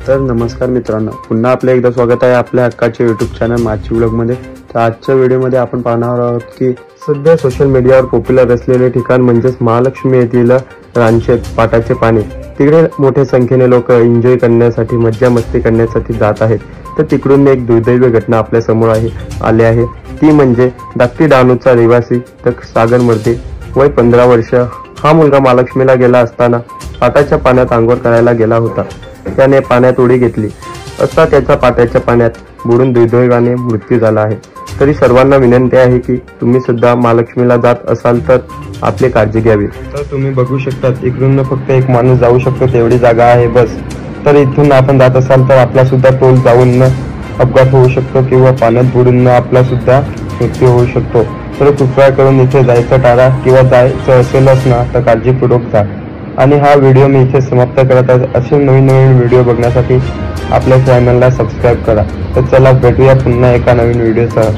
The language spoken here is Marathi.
तर नमस्कार मित्रांनो, पुन्हा आपलं एकदा स्वागत आहे आपल्या हक्काच्या यूट्यूब चॅनल माची व्लॉगमध्ये। तर आजच्या व्हिडिओमध्ये आपण पाहणार आहोत की सध्या सोशल मीडियावर पॉप्युलर असलेले ठिकाण म्हणजेच महालक्ष्मी येथील रानशेत पाटाचे पाणी। तिकडे मोठ्या संख्येने लोक एन्जॉय करण्यासाठी मज्जा मस्ती करण्यासाठी जात आहेत। तर तिकडून एक दुर्दैवी घटना आपल्या समोर आली आहे, ती म्हणजे धाकटी डहाणूचा रहिवासी सागर मर्दे वय 15 वर्ष। हा मुलगा महालक्ष्मीला गेला असताना पाटाच्या पाण्यात आंघोळ करायला गेला होता। त्याने पाण्यात उडी घेतली असता त्याचा पाटाच्या पाण्यात बुडून दुर्दैवाने मृत्यू झाला आहे। तरी सर्वांना विनंती आहे की तुम्ही सुद्धा महालक्ष्मीला जात असाल तर आपली काळजी घ्यावी। तर तुम्ही बघू शकता इकडून फक्त एक माणूस जाऊ शकतो तेवढी जागा आहे बस। तर इथून आपण जात असाल तर आपला सुद्धा तोल जाऊन अपघात होऊ शकतो किंवा पाण्यात बुडून आपला सुद्धा मृत्यू होऊ शकतो। तर कृपया करून इथे जायचं टाळा किंवा जायचं असेलच ना तर काळजीपूर्वक जा। आणि हा व्हिडिओ मी इथे समाप्त करत आहे। असे नवीन व्हिडिओ बघण्यासाठी आपल्या चॅनलला सबस्क्राईब करा। तर चला भेटूया पुन्हा एका नवीन व्हिडिओसह।